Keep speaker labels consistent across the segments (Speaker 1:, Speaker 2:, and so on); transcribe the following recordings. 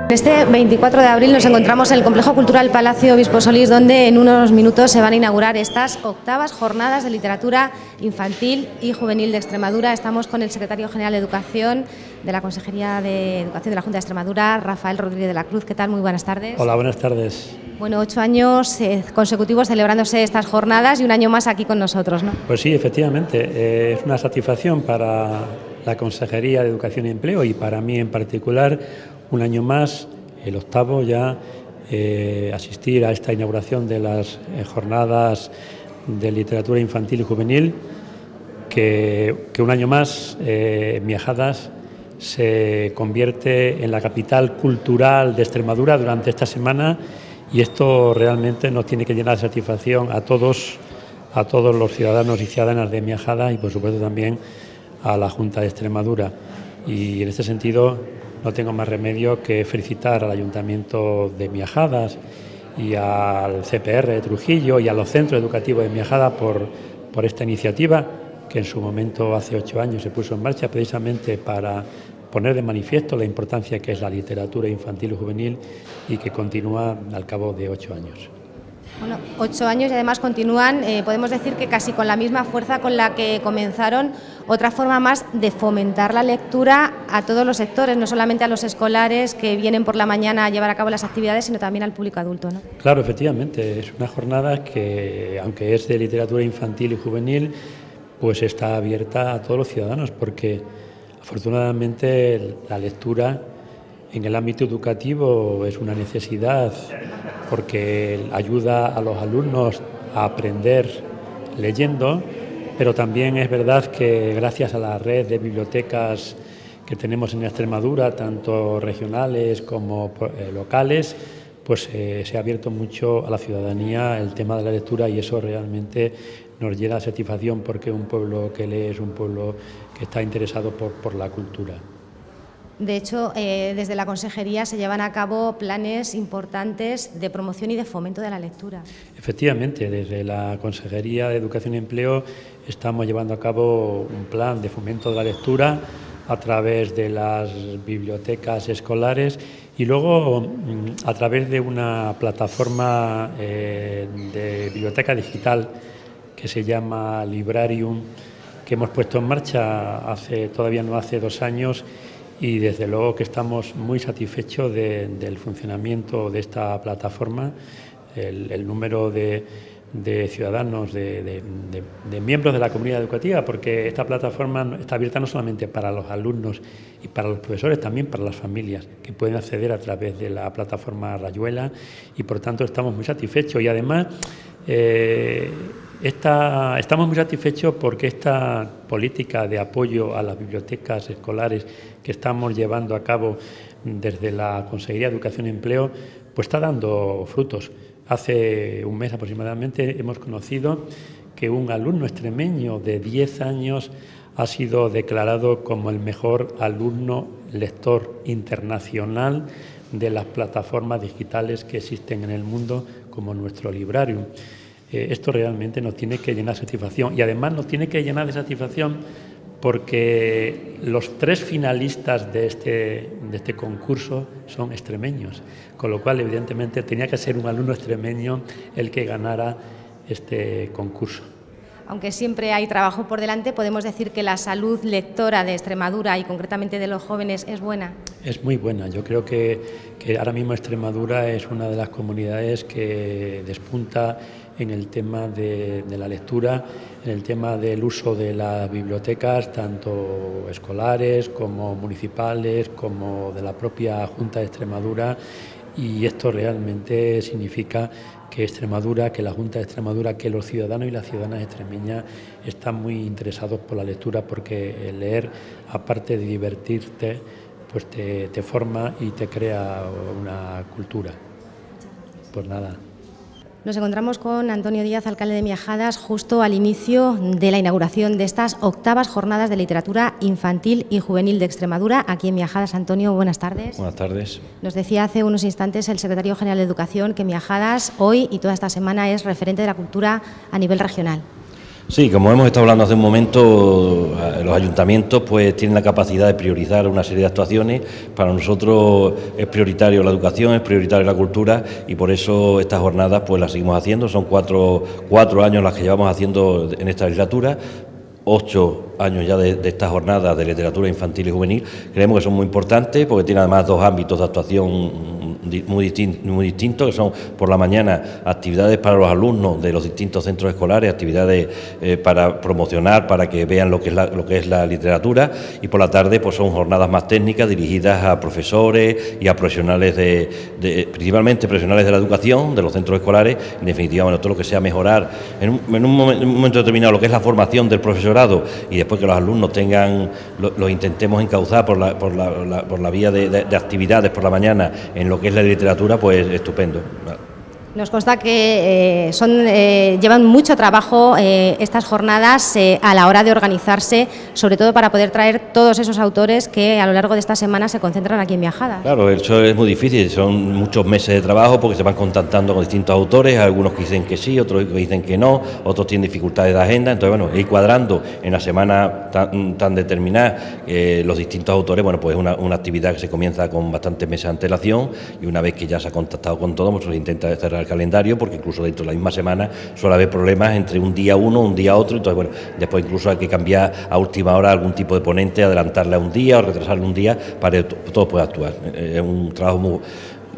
Speaker 1: Este 24 de abril nos encontramos en el Complejo Cultural Palacio Obispo Solís, donde en unos minutos se van a inaugurar estas octavas jornadas de literatura infantil y juvenil de Extremadura. Estamos con el secretario general de Educación de la Consejería de Educación de la Junta de Extremadura, Rafael Rodríguez de la Cruz. ¿Qué tal? Muy buenas tardes.
Speaker 2: Hola, buenas tardes.
Speaker 1: Bueno, 8 años consecutivos celebrándose estas jornadas y un año más aquí con nosotros, ¿no?
Speaker 2: Pues sí, efectivamente, es una satisfacción para la Consejería de Educación y Empleo y para mí en particular, un año más, el octavo ya, asistir a esta inauguración de las jornadas de literatura infantil y juvenil, que un año más Miajadas se convierte en la capital cultural de Extremadura durante esta semana, y esto realmente nos tiene que llenar de satisfacción a todos los ciudadanos y ciudadanas de Miajadas y por supuesto también a la Junta de Extremadura. Y en este sentido no tengo más remedio que felicitar al Ayuntamiento de Miajadas y al CPR de Trujillo y a los centros educativos de Miajadas por esta iniciativa que en su momento, hace 8 años, se puso en marcha precisamente para poner de manifiesto la importancia que es la literatura infantil y juvenil y que continúa al cabo de 8 años.
Speaker 1: Bueno, 8 años y además continúan, podemos decir que casi con la misma fuerza con la que comenzaron, otra forma más de fomentar la lectura a todos los sectores, no solamente a los escolares que vienen por la mañana a llevar a cabo las actividades, sino también al público adulto, ¿no?
Speaker 2: Claro, efectivamente, es una jornada que, aunque es de literatura infantil y juvenil, pues está abierta a todos los ciudadanos, porque afortunadamente la lectura en el ámbito educativo es una necesidad, porque ayuda a los alumnos a aprender leyendo, pero también es verdad que gracias a la red de bibliotecas que tenemos en Extremadura, tanto regionales como locales, pues se ha abierto mucho a la ciudadanía el tema de la lectura y eso realmente nos llena de satisfacción porque un pueblo que lee es un pueblo que está interesado por la cultura.
Speaker 1: De hecho, desde la Consejería se llevan a cabo planes importantes de promoción y de fomento de la lectura.
Speaker 2: Efectivamente, desde la Consejería de Educación y Empleo estamos llevando a cabo un plan de fomento de la lectura a través de las bibliotecas escolares y luego a través de una plataforma de biblioteca digital que se llama Librarium, que hemos puesto en marcha todavía no hace 2 años, y desde luego que estamos muy satisfechos del funcionamiento de esta plataforma. El número de ciudadanos, de miembros de la comunidad educativa, porque esta plataforma está abierta no solamente para los alumnos y para los profesores, también para las familias que pueden acceder a través de la plataforma Rayuela, y por tanto estamos muy satisfechos y además estamos muy satisfechos porque esta política de apoyo a las bibliotecas escolares que estamos llevando a cabo desde la Consejería de Educación y Empleo pues está dando frutos. Hace un mes aproximadamente hemos conocido que un alumno extremeño de 10 años ha sido declarado como el mejor alumno lector internacional de las plataformas digitales que existen en el mundo, como nuestro Librarium. Esto realmente nos tiene que llenar de satisfacción y además nos tiene que llenar de satisfacción porque los 3 finalistas de este concurso son extremeños, con lo cual evidentemente tenía que ser un alumno extremeño el que ganara este concurso.
Speaker 1: Aunque siempre hay trabajo por delante, podemos decir que la salud lectora de Extremadura y concretamente de los jóvenes es buena.
Speaker 2: Es muy buena. Yo creo que ahora mismo Extremadura es una de las comunidades que despunta en el tema de la lectura, en el tema del uso de las bibliotecas, tanto escolares como municipales, como de la propia Junta de Extremadura, y esto realmente significa que Extremadura, que la Junta de Extremadura, que los ciudadanos y las ciudadanas extremeñas están muy interesados por la lectura, porque el leer, aparte de divertirte, pues te forma y te crea una cultura. Pues nada.
Speaker 1: Nos encontramos con Antonio Díaz, alcalde de Miajadas, justo al inicio de la inauguración de estas octavas jornadas de literatura infantil y juvenil de Extremadura, aquí en Miajadas. Antonio, buenas tardes.
Speaker 3: Buenas tardes.
Speaker 1: Nos decía hace unos instantes el secretario general de Educación que Miajadas hoy y toda esta semana es referente de la cultura a nivel regional.
Speaker 3: Sí, como hemos estado hablando hace un momento, los ayuntamientos pues tienen la capacidad de priorizar una serie de actuaciones. Para nosotros es prioritario la educación, es prioritaria la cultura y por eso estas jornadas pues las seguimos haciendo. Son cuatro años las que llevamos haciendo en esta legislatura. 8 años ya de estas jornadas de literatura infantil y juvenil. Creemos que son muy importantes porque tienen además 2 ámbitos de actuación muy distintos, que son por la mañana actividades para los alumnos de los distintos centros escolares, actividades para promocionar, para que vean lo que es la literatura, y por la tarde pues son jornadas más técnicas dirigidas a profesores y a profesionales principalmente profesionales de la educación, de los centros escolares. En definitiva, bueno, todo lo que sea mejorar en un momento determinado lo que es la formación del profesorado y después que los alumnos lo intentemos encauzar por la vía de actividades por la mañana en lo que es la literatura, pues estupendo.
Speaker 1: Nos consta que llevan mucho trabajo estas jornadas a la hora de organizarse, sobre todo para poder traer todos esos autores que a lo largo de esta semana se concentran aquí en Viajadas.
Speaker 3: Claro, eso es muy difícil, son muchos meses de trabajo porque se van contactando con distintos autores, algunos que dicen que sí, otros que dicen que no, otros tienen dificultades de agenda, entonces bueno, ir cuadrando en la semana tan determinada los distintos autores, bueno, pues es una actividad que se comienza con bastantes meses de antelación y una vez que ya se ha contactado con todos, pues se intenta cerrar el calendario, porque incluso dentro de la misma semana suele haber problemas entre un día uno, un día otro, entonces bueno, después incluso hay que cambiar a última hora algún tipo de ponente, adelantarle a un día o retrasarle un día para que todo pueda actuar. Es un trabajo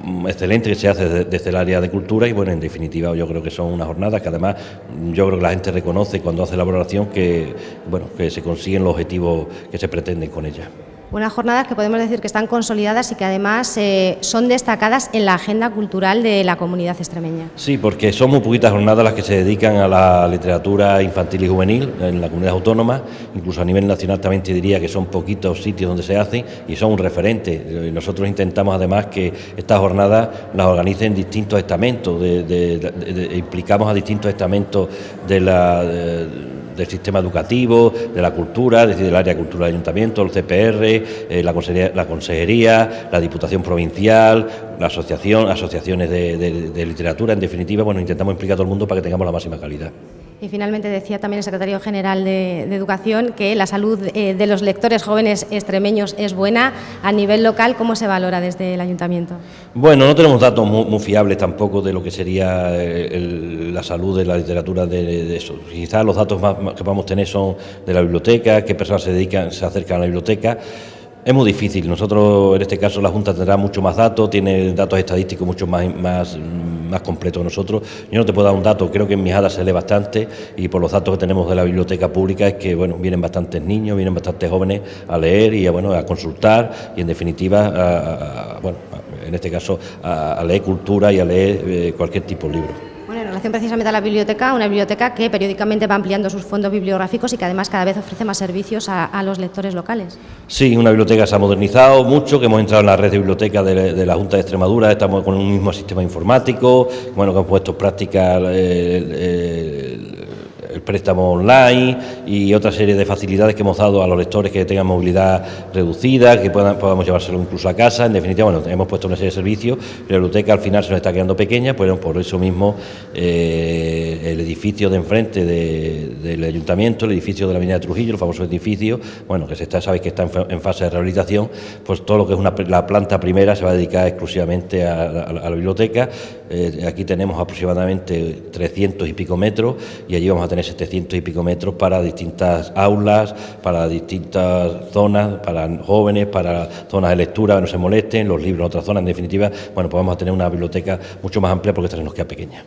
Speaker 3: muy excelente que se hace desde el área de cultura y bueno, en definitiva yo creo que son unas jornadas que además yo creo que la gente reconoce cuando hace la valoración que se consiguen los objetivos que se pretenden con ellas.
Speaker 1: Unas jornadas que podemos decir que están consolidadas y que además son destacadas en la agenda cultural de la comunidad extremeña.
Speaker 3: Sí, porque son muy poquitas jornadas las que se dedican a la literatura infantil y juvenil en la comunidad autónoma, incluso a nivel nacional también te diría que son poquitos sitios donde se hacen y son un referente. Nosotros intentamos además que estas jornadas las organicen distintos estamentos, implicamos a distintos estamentos del sistema educativo, de la cultura, es decir, del área de cultura del ayuntamiento, el CPR, la consejería, la Diputación Provincial, asociaciones de literatura, en definitiva, bueno, intentamos implicar a todo el mundo para que tengamos la máxima calidad.
Speaker 1: Y finalmente decía también el secretario general de Educación que la salud de los lectores jóvenes extremeños es buena. A nivel local, ¿cómo se valora desde el ayuntamiento?
Speaker 3: Bueno, no tenemos datos muy fiables tampoco de lo que sería la salud de la literatura de eso. Quizás los datos más que vamos a tener son de la biblioteca, qué personas se acercan a la biblioteca. Es muy difícil. Nosotros, en este caso, la Junta tendrá mucho más datos, tiene datos estadísticos mucho más completos que nosotros. Yo no te puedo dar un dato, creo que en Mijadas se lee bastante y por los datos que tenemos de la biblioteca pública es que, bueno, vienen bastantes niños, vienen bastantes jóvenes a leer y a consultar y, en definitiva, en este caso, a leer cultura y a leer cualquier tipo de libro.
Speaker 1: Bueno, en relación precisamente a la biblioteca, una biblioteca que periódicamente va ampliando sus fondos bibliográficos y que además cada vez ofrece más servicios a los lectores locales.
Speaker 3: Sí, una biblioteca se ha modernizado mucho, que hemos entrado en la red de bibliotecas de la Junta de Extremadura, estamos con un mismo sistema informático, bueno, que hemos puesto en práctica el préstamo online y otra serie de facilidades que hemos dado a los lectores que tengan movilidad reducida, que podamos llevárselo incluso a casa. En definitiva, bueno, hemos puesto una serie de servicios. La biblioteca al final se nos está quedando pequeña, pues por eso mismo el edificio de enfrente del ayuntamiento, el edificio de la Avenida de Trujillo, el famoso edificio, bueno, sabéis que está en fase de rehabilitación, pues todo lo que es la planta primera se va a dedicar exclusivamente a la biblioteca. Aquí tenemos aproximadamente 300 y pico metros y allí vamos a tener 700 y pico metros para distintas aulas, para distintas zonas, para jóvenes, para zonas de lectura que no se molesten, los libros en otras zonas. En definitiva, bueno, pues vamos a tener una biblioteca mucho más amplia porque esta se nos queda pequeña.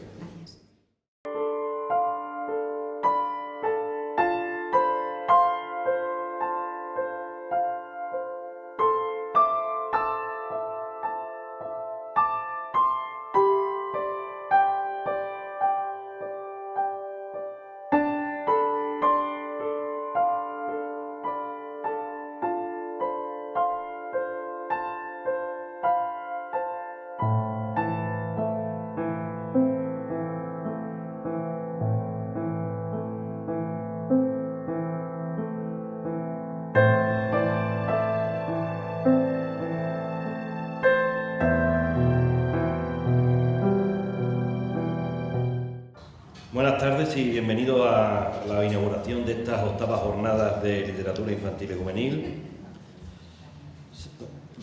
Speaker 3: tardes y bienvenidos a la inauguración de estas 8ª jornadas de literatura infantil y juvenil.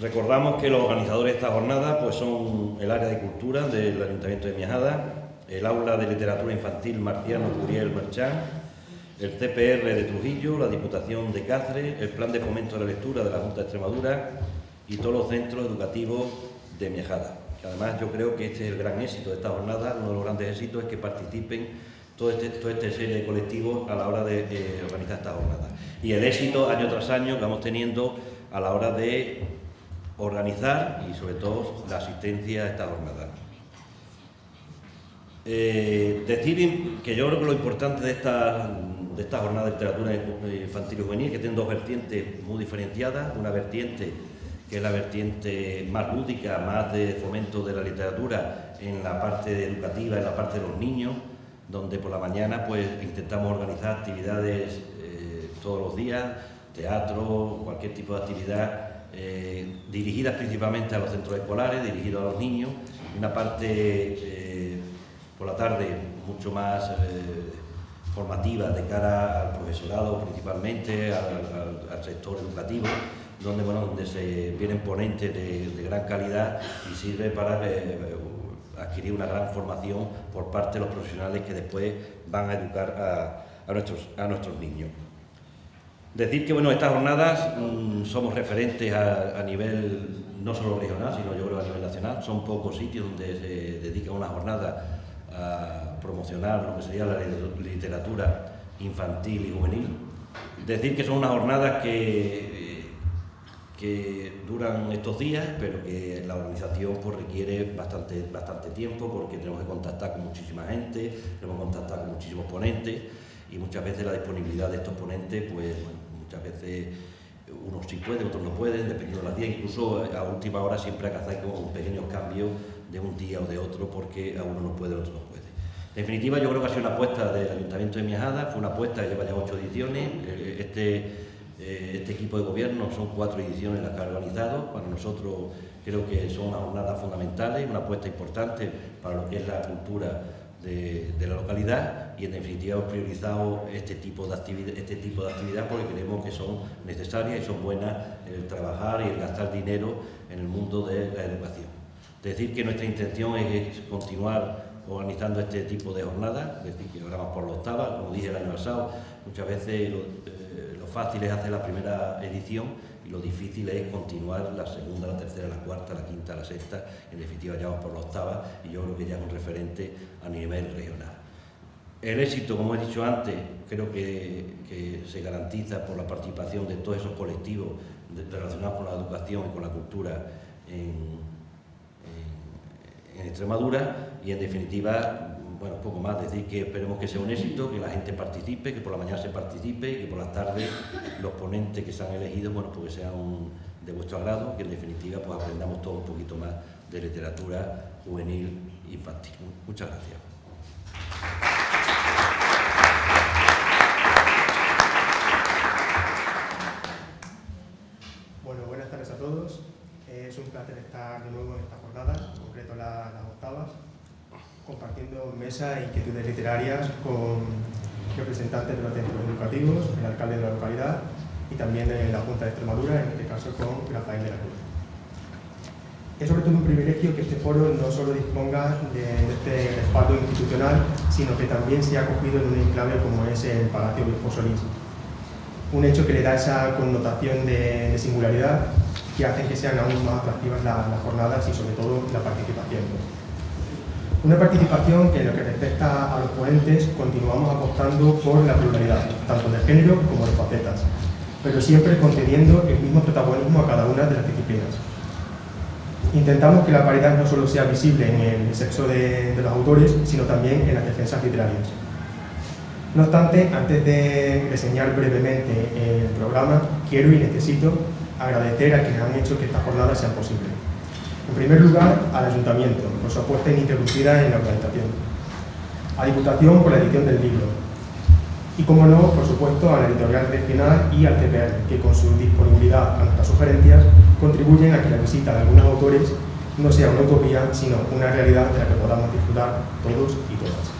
Speaker 3: Recordamos que los organizadores de esta jornada pues son el área de cultura del Ayuntamiento de Miajada, el aula de literatura infantil Marciano Curiel Marchán, el CPR de Trujillo, la Diputación de Cáceres, el Plan de Fomento de la Lectura de la Junta de Extremadura y todos los centros educativos de Miajada. Además, yo creo que este es el gran éxito de esta jornada. Uno de los grandes éxitos es que participen toda esta serie de colectivos a la hora de organizar esta jornada. Y el éxito año tras año que vamos teniendo a la hora de organizar y sobre todo la asistencia a esta jornada. Decir que yo creo que lo importante de esta jornada de literatura infantil y juvenil es que tienen dos vertientes muy diferenciadas. Una vertiente que es la vertiente más lúdica, más de fomento de la literatura en la parte educativa, en la parte de los niños, donde por la mañana pues intentamos organizar actividades todos los días, teatro, cualquier tipo de actividad dirigidas principalmente a los centros escolares, dirigidos a los niños, y una parte por la tarde mucho más formativa de cara al profesorado principalmente, al sector educativo, donde se vienen ponentes de gran calidad y sirve para adquirir una gran formación por parte de los profesionales que después van a educar a nuestros niños. Decir que estas jornadas somos referentes a nivel no solo regional, sino yo creo a nivel nacional. Son pocos sitios donde se dedica una jornada a promocionar lo que sería la literatura infantil y juvenil. Decir que son unas jornadas que duran estos días, pero que la organización pues requiere bastante tiempo, porque tenemos que contactar con muchísima gente, tenemos que contactar con muchísimos ponentes, y muchas veces la disponibilidad de estos ponentes, pues muchas veces unos sí pueden, otros no pueden, dependiendo de las días. Incluso a última hora siempre hay que hacer como pequeños cambios de un día o de otro, porque a uno no puede, a otro no puede. En definitiva, yo creo que ha sido una apuesta del Ayuntamiento de Miajada, fue una apuesta que lleva ya 8 ediciones. Este equipo de gobierno son 4 ediciones las que ha organizado. Para nosotros creo que son unas jornadas fundamentales, una apuesta importante para lo que es la cultura de la localidad, y en definitiva hemos priorizado este tipo de actividad porque creemos que son necesarias y son buenas el trabajar y el gastar dinero en el mundo de la educación. Decir que nuestra intención es continuar organizando este tipo de jornadas, es decir, que lo hagamos por la 8ª, como dije el año pasado. Muchas veces lo fácil es hacer la primera edición y lo difícil es continuar la segunda, la tercera, la cuarta, la quinta, la sexta. En definitiva ya vamos por la 8ª y yo creo que ya es un referente a nivel regional. El éxito, como he dicho antes, creo que se garantiza por la participación de todos esos colectivos relacionados con la educación y con la cultura en Extremadura, y en definitiva, poco más, decir que esperemos que sea un éxito, que la gente participe, que por la mañana se participe, y que por las tardes los ponentes que se han elegido, pues que sean de vuestro agrado, que en definitiva pues aprendamos todos un poquito más de literatura juvenil e infantil. Muchas gracias.
Speaker 4: Bueno, buenas tardes a todos. Es un placer estar de nuevo en esta jornada, en concreto las 8ª, compartiendo mesa e inquietudes literarias con representantes de los centros educativos, el alcalde de la localidad y también de la Junta de Extremadura, en este caso con Rafael de la Cruz. Es sobre todo un privilegio que este foro no solo disponga de este respaldo institucional, sino que también sea acogido en un enclave como es el Palacio Obispo Solís. Un hecho que le da esa connotación de singularidad que hacen que sean aún más atractivas las jornadas y sobre todo la participación. Una participación que en lo que respecta a los ponentes continuamos apostando por la pluralidad, tanto de género como de facetas, pero siempre concediendo el mismo protagonismo a cada una de las disciplinas. Intentamos que la paridad no solo sea visible en el sexo de los autores, sino también en las defensas literarias. No obstante, antes de reseñar brevemente el programa, quiero y necesito agradecer a quienes han hecho que estas jornadas sean posibles. En primer lugar, al Ayuntamiento, por su apuesta ininterrumpida en la organización. A Diputación por la edición del libro. Y, como no, por supuesto, a la editorial regional y al CPR, que con su disponibilidad a nuestras sugerencias contribuyen a que la visita de algunos autores no sea una utopía, sino una realidad de la que podamos disfrutar todos y todas.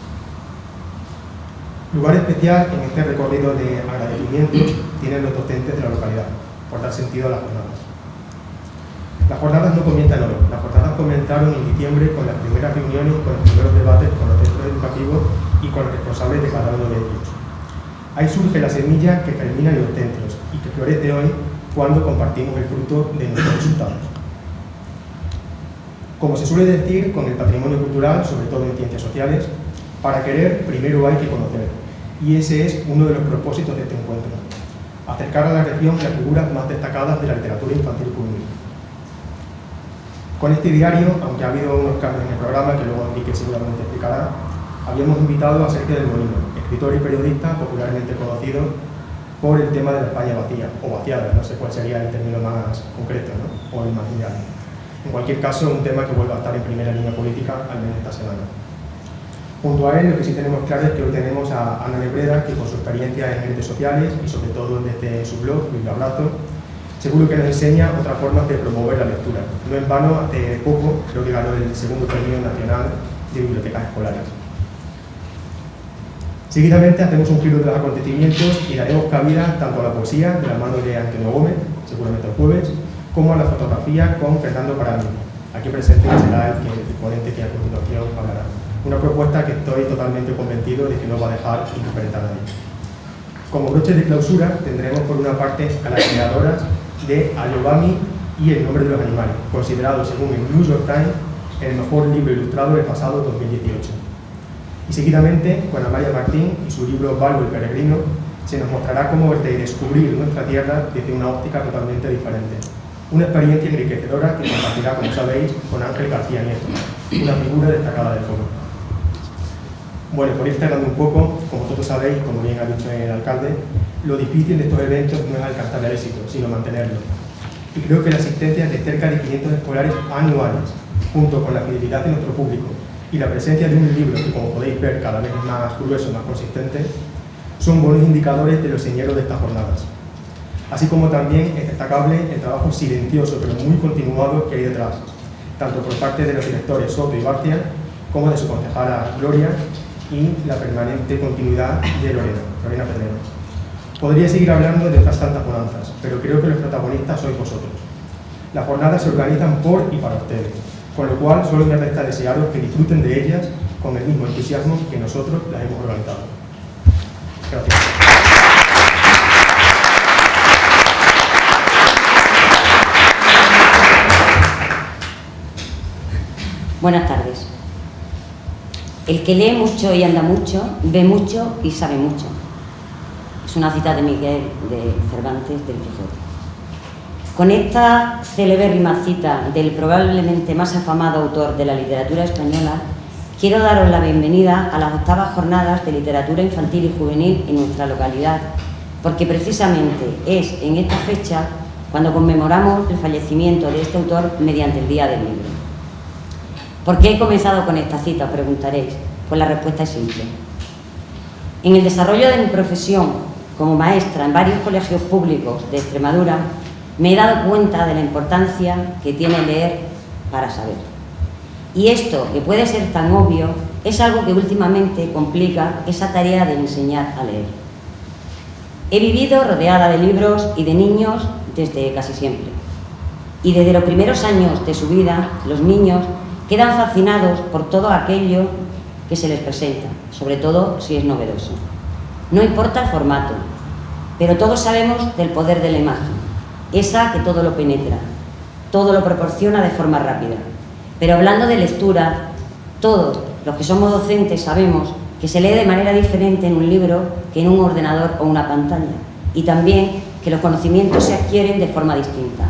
Speaker 4: Lugar especial en este recorrido de agradecimientos tienen los docentes de la localidad, por dar sentido a las jornadas. Las jornadas no comienzan hoy, las jornadas comenzaron en diciembre con las primeras reuniones, con los primeros debates con los centros educativos y con los responsables de cada uno de ellos. Ahí surge la semilla que germina en los centros y que florece hoy cuando compartimos el fruto de nuestros resultados. Como se suele decir con el patrimonio cultural, sobre todo en ciencias sociales, para querer primero hay que conocer, y ese es uno de los propósitos de este encuentro, acercar a la región las figuras más destacadas de la literatura infantil y juvenil. Con este diario, aunque ha habido unos cambios en el programa que luego Enrique seguramente explicará, habíamos invitado a Sergio del Molino, escritor y periodista popularmente conocido por el tema de la España vacía, o vaciada, no sé cuál sería el término más concreto, ¿no? O el más ideal. En cualquier caso, un tema que vuelve a estar en primera línea política, al menos esta semana. Junto a él, lo que sí tenemos claro es que hoy tenemos a Ana Nebreda, que con su experiencia en redes sociales y sobre todo desde su blog, Biblioabrazo, seguro que nos enseña otras formas de promover la lectura. No en vano, hace poco creo que ganó el segundo premio nacional de bibliotecas escolares. Seguidamente hacemos un giro de los acontecimientos y daremos cabida tanto a la poesía de la mano de Antonio Gómez, seguramente el jueves, como a la fotografía con Fernando Paramino, aquí presente será el ponente que a continuación hablará. Una propuesta que estoy totalmente convencido de que no va a dejar indiferente a nadie. Como broche de clausura tendremos por una parte a las creadoras de Ayobami y El nombre de los animales, considerado según el New York Times el mejor libro ilustrado del pasado 2018. Y seguidamente, con Amalia Martín y su libro Balbo el peregrino, se nos mostrará cómo descubrir nuestra tierra desde una óptica totalmente diferente. Una experiencia enriquecedora que compartirá, como sabéis, con Ángel García Nieto, una figura destacada del foro. Bueno, por ir cerrando un poco, como todos sabéis, como bien ha dicho el alcalde, lo difícil de estos eventos no es alcanzar el éxito, sino mantenerlo. Y creo que la asistencia de cerca de 500 escolares anuales, junto con la fidelidad de nuestro público y la presencia de un libro que, como podéis ver, cada vez es más grueso, más consistente, son buenos indicadores de los señeros de estas jornadas. Así como también es destacable el trabajo silencioso pero muy continuado que hay detrás, tanto por parte de los directores Soto y Barcia, como de su concejala Gloria y la permanente continuidad de Lorena Pedrero. Podría seguir hablando de otras tantas bonanzas, pero creo que los protagonistas sois vosotros. Las jornadas se organizan por y para ustedes, con lo cual solo me resta desearos que disfruten de ellas con el mismo entusiasmo que nosotros las hemos organizado. Gracias.
Speaker 5: Buenas tardes. El que lee mucho y anda mucho, ve mucho y sabe mucho. Es una cita de Miguel de Cervantes del Quijote. Con esta celebérrima cita del probablemente más afamado autor de la literatura española, quiero daros la bienvenida a las 8ª Jornadas de Literatura Infantil y Juvenil en nuestra localidad, porque precisamente es en esta fecha cuando conmemoramos el fallecimiento de este autor mediante el Día del Libro. ¿Por qué he comenzado con esta cita?, os preguntaréis. Pues la respuesta es simple. En el desarrollo de mi profesión como maestra en varios colegios públicos de Extremadura, me he dado cuenta de la importancia que tiene leer para saber. Y esto, que puede ser tan obvio, es algo que últimamente complica esa tarea de enseñar a leer. He vivido rodeada de libros y de niños desde casi siempre. Y desde los primeros años de su vida, los niños quedan fascinados por todo aquello que se les presenta, sobre todo si es novedoso. No importa el formato, pero todos sabemos del poder de la imagen, esa que todo lo penetra, todo lo proporciona de forma rápida. Pero hablando de lectura, todos los que somos docentes sabemos que se lee de manera diferente en un libro que en un ordenador o una pantalla, y también que los conocimientos se adquieren de forma distinta.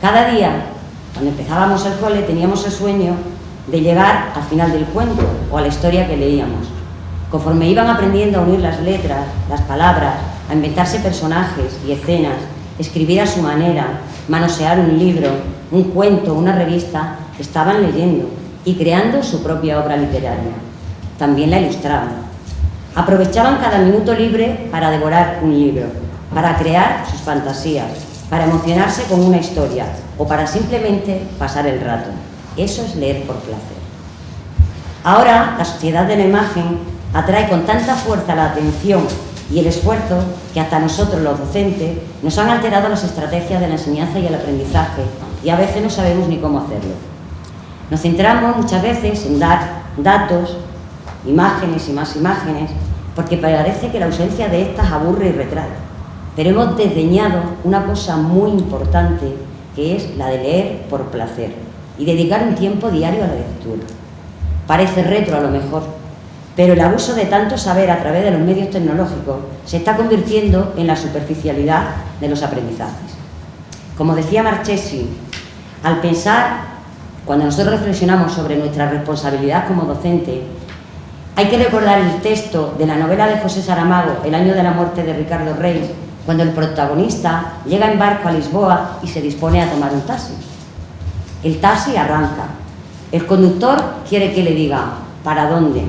Speaker 5: Cada día, cuando empezábamos el cole, teníamos el sueño de llegar al final del cuento o a la historia que leíamos. Conforme iban aprendiendo a unir las letras, las palabras, a inventarse personajes y escenas, escribir a su manera, manosear un libro, un cuento, una revista, estaban leyendo y creando su propia obra literaria. También la ilustraban. Aprovechaban cada minuto libre para devorar un libro, para crear sus fantasías, para emocionarse con una historia o para simplemente pasar el rato. Eso es leer por placer. Ahora, la sociedad de la imagen atrae con tanta fuerza la atención y el esfuerzo que hasta nosotros, los docentes, nos han alterado las estrategias de la enseñanza y el aprendizaje y a veces no sabemos ni cómo hacerlo. Nos centramos muchas veces en dar datos, imágenes y más imágenes, porque parece que la ausencia de estas aburre y retrae. Pero hemos desdeñado una cosa muy importante, que es la de leer por placer y dedicar un tiempo diario a la lectura. Parece retro a lo mejor, pero el abuso de tanto saber a través de los medios tecnológicos se está convirtiendo en la superficialidad de los aprendizajes. Como decía Marchesi, al pensar, cuando nosotros reflexionamos sobre nuestra responsabilidad como docente, hay que recordar el texto de la novela de José Saramago, El año de la muerte de Ricardo Reis, cuando el protagonista llega en barco a Lisboa y se dispone a tomar un taxi. El taxi arranca. El conductor quiere que le diga ¿para dónde?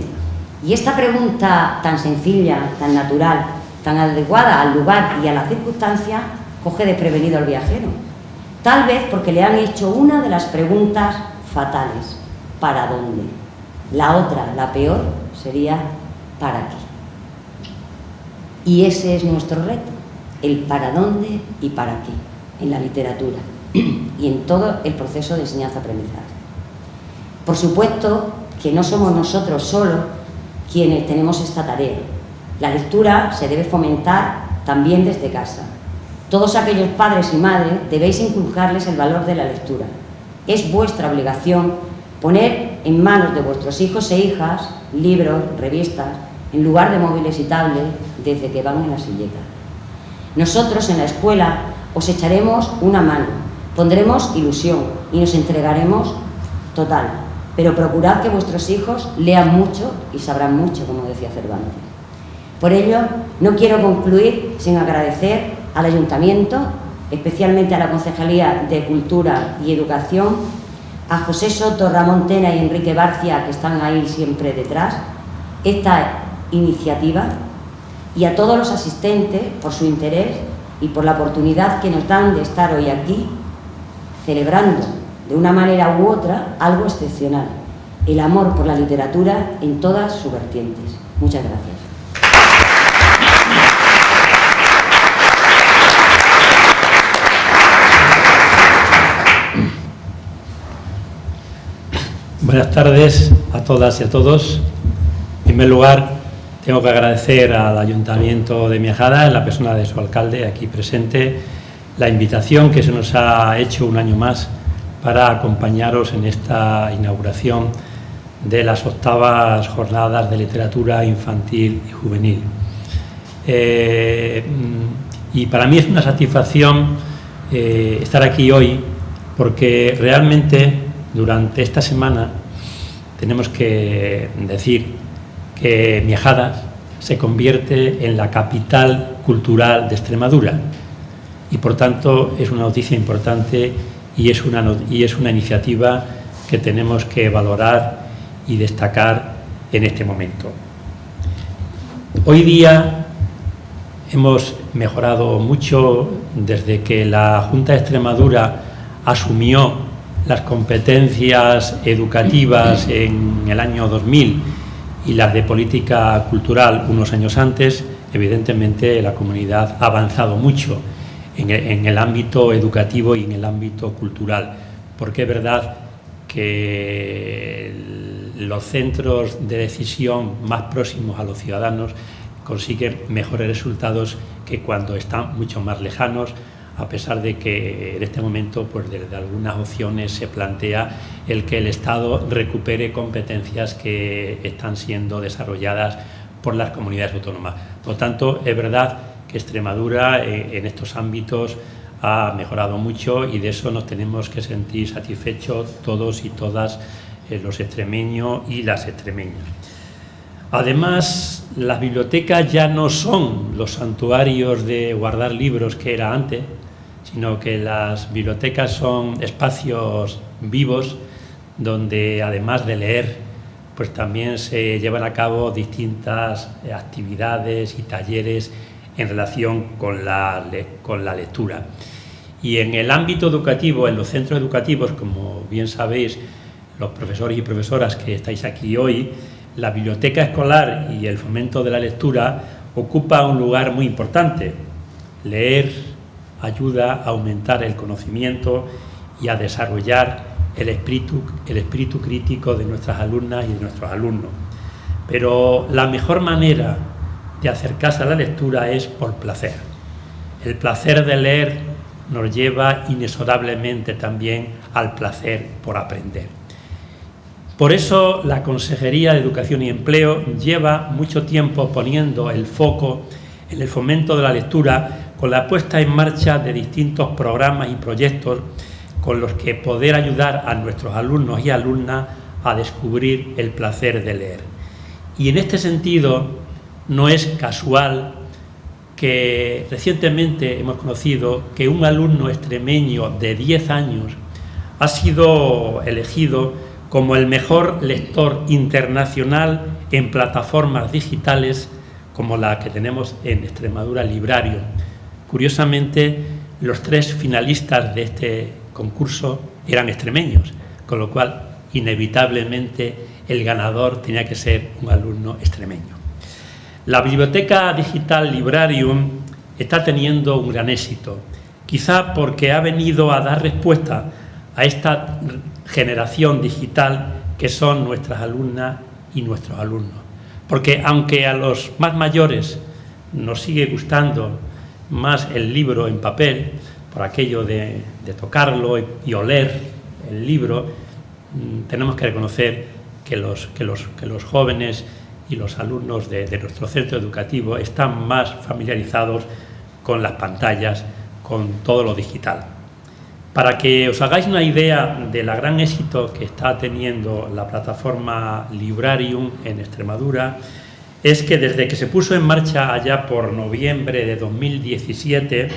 Speaker 5: Y esta pregunta tan sencilla, tan natural, tan adecuada al lugar y a la circunstancia, coge desprevenido al viajero. Tal vez porque le han hecho una de las preguntas fatales: ¿para dónde? La otra, la peor, sería ¿para qué? Y ese es nuestro reto, el para dónde y para qué, en la literatura y en todo el proceso de enseñanza-aprendizaje. Por supuesto que no somos nosotros solos quienes tenemos esta tarea. La lectura se debe fomentar también desde casa. Todos aquellos padres y madres debéis inculcarles el valor de la lectura. Es vuestra obligación poner en manos de vuestros hijos e hijas libros, revistas, en lugar de móviles y tablets desde que van en la silleta. Nosotros en la escuela os echaremos una mano, pondremos ilusión y nos entregaremos total, pero procurad que vuestros hijos lean mucho y sabrán mucho, como decía Cervantes. Por ello, no quiero concluir sin agradecer al Ayuntamiento, especialmente a la Concejalía de Cultura y Educación, a José Soto, Ramón Tena y Enrique Barcia, que están ahí siempre detrás, esta iniciativa, y a todos los asistentes por su interés y por la oportunidad que nos dan de estar hoy aquí, celebrando de una manera u otra algo excepcional, el amor por la literatura en todas sus vertientes. Muchas gracias.
Speaker 2: Buenas tardes a todas y a todos. En primer lugar, tengo que agradecer al Ayuntamiento de Miajada, en la persona de su alcalde aquí presente, la invitación que se nos ha hecho un año más para acompañaros en esta inauguración de las 8ª Jornadas de Literatura Infantil y Juvenil. Y para mí es una satisfacción estar aquí hoy, porque realmente durante esta semana tenemos que decir que Miajadas se convierte en la capital cultural de Extremadura y por tanto es una noticia importante y es una iniciativa que tenemos que valorar y destacar en este momento. Hoy día hemos mejorado mucho desde que la Junta de Extremadura asumió las competencias educativas en el año 2000 y las de política cultural unos años antes. Evidentemente la comunidad ha avanzado mucho en el ámbito educativo y en el ámbito cultural, porque es verdad que los centros de decisión más próximos a los ciudadanos consiguen mejores resultados que cuando están mucho más lejanos, a pesar de que en este momento, pues desde algunas opciones se plantea el que el Estado recupere competencias que están siendo desarrolladas por las comunidades autónomas. Por tanto, es verdad que Extremadura en estos ámbitos ha mejorado mucho y de eso nos tenemos que sentir satisfechos todos y todas los extremeños y las extremeñas. Además, las bibliotecas ya no son los santuarios de guardar libros que era antes, sino que las bibliotecas son espacios vivos donde, además de leer, pues también se llevan a cabo distintas actividades y talleres en relación con la lectura. Y en el ámbito educativo, en los centros educativos, como bien sabéis, los profesores y profesoras que estáis aquí hoy, la biblioteca escolar y el fomento de la lectura ocupa un lugar muy importante. Leer ayuda a aumentar el conocimiento y a desarrollar el espíritu crítico de nuestras alumnas y de nuestros alumnos. Pero la mejor manera de acercarse a la lectura es por placer. El placer de leer nos lleva inexorablemente también al placer por aprender. Por eso la Consejería de Educación y Empleo lleva mucho tiempo poniendo el foco en el fomento de la lectura con la puesta en marcha de distintos programas y proyectos con los que poder ayudar a nuestros alumnos y alumnas a descubrir el placer de leer. Y en este sentido no es casual que recientemente hemos conocido que un alumno extremeño de 10 años ha sido elegido como el mejor lector internacional en plataformas digitales como la que tenemos en Extremadura Librario. Curiosamente, los 3 finalistas de este concurso eran extremeños, con lo cual, inevitablemente, el ganador tenía que ser un alumno extremeño. La biblioteca digital Librarium está teniendo un gran éxito, quizá porque ha venido a dar respuesta a esta generación digital que son nuestras alumnas y nuestros alumnos. Porque aunque a los más mayores nos sigue gustando más el libro en papel, por aquello de tocarlo y oler el libro, tenemos que reconocer que los jóvenes y los alumnos de nuestro centro educativo están más familiarizados con las pantallas, con todo lo digital. Para que os hagáis una idea del gran éxito que está teniendo la plataforma Librarium en Extremadura, es que desde que se puso en marcha allá por noviembre de 2017,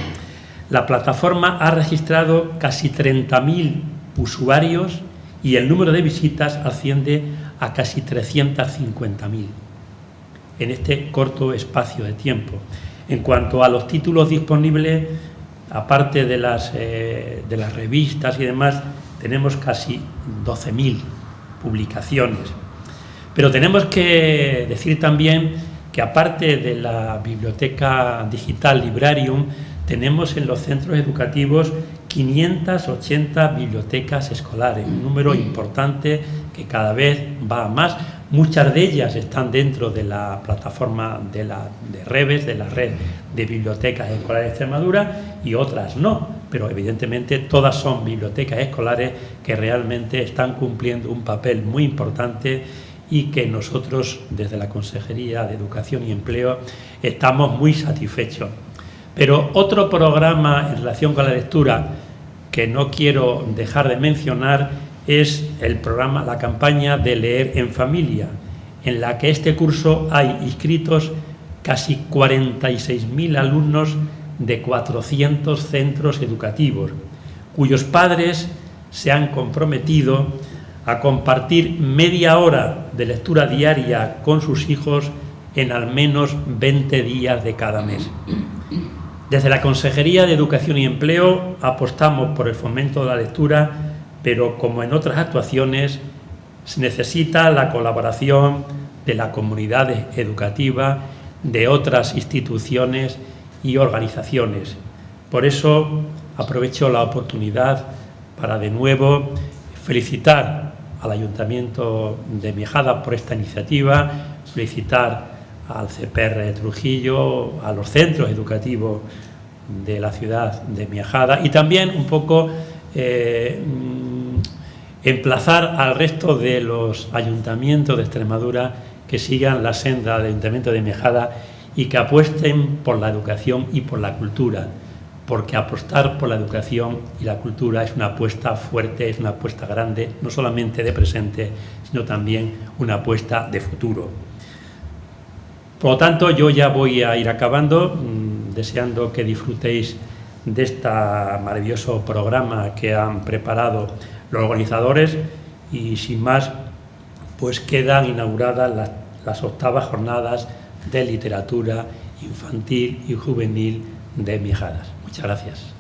Speaker 2: la plataforma ha registrado casi 30.000 usuarios y el número de visitas asciende a casi 350.000 en este corto espacio de tiempo. En cuanto a los títulos disponibles, aparte de las revistas y demás, tenemos casi 12.000 publicaciones. Pero tenemos que decir también que aparte de la biblioteca digital Librarium, tenemos en los centros educativos 580 bibliotecas escolares, un número importante que cada vez va a más. Muchas de ellas están dentro de la plataforma de REBES, de la Red de Bibliotecas Escolares de Extremadura, y otras no, pero evidentemente todas son bibliotecas escolares que realmente están cumpliendo un papel muy importante y que nosotros desde la Consejería de Educación y Empleo estamos muy satisfechos. Pero otro programa en relación con la lectura que no quiero dejar de mencionar es el programa, la campaña de Leer en Familia, en la que este curso hay inscritos casi 46.000 alumnos de 400 centros educativos, cuyos padres se han comprometido a compartir media hora de lectura diaria con sus hijos en al menos 20 días de cada mes. Desde la Consejería de Educación y Empleo apostamos por el fomento de la lectura, pero como en otras actuaciones se necesita la colaboración de la comunidad educativa, de otras instituciones y organizaciones. Por eso aprovecho la oportunidad para de nuevo felicitar al Ayuntamiento de Miajada por esta iniciativa, felicitar al CPR Trujillo, a los centros educativos de la ciudad de Miajada y también un poco emplazar al resto de los ayuntamientos de Extremadura que sigan la senda del Ayuntamiento de Miajada y que apuesten por la educación y por la cultura, porque apostar por la educación y la cultura es una apuesta fuerte, es una apuesta grande, no solamente de presente, sino también una apuesta de futuro. Por lo tanto, yo ya voy a ir acabando, deseando que disfrutéis de este maravilloso programa que han preparado los organizadores y sin más, pues quedan inauguradas las 8ª jornadas de literatura infantil y juvenil de Miajadas. Muchas gracias.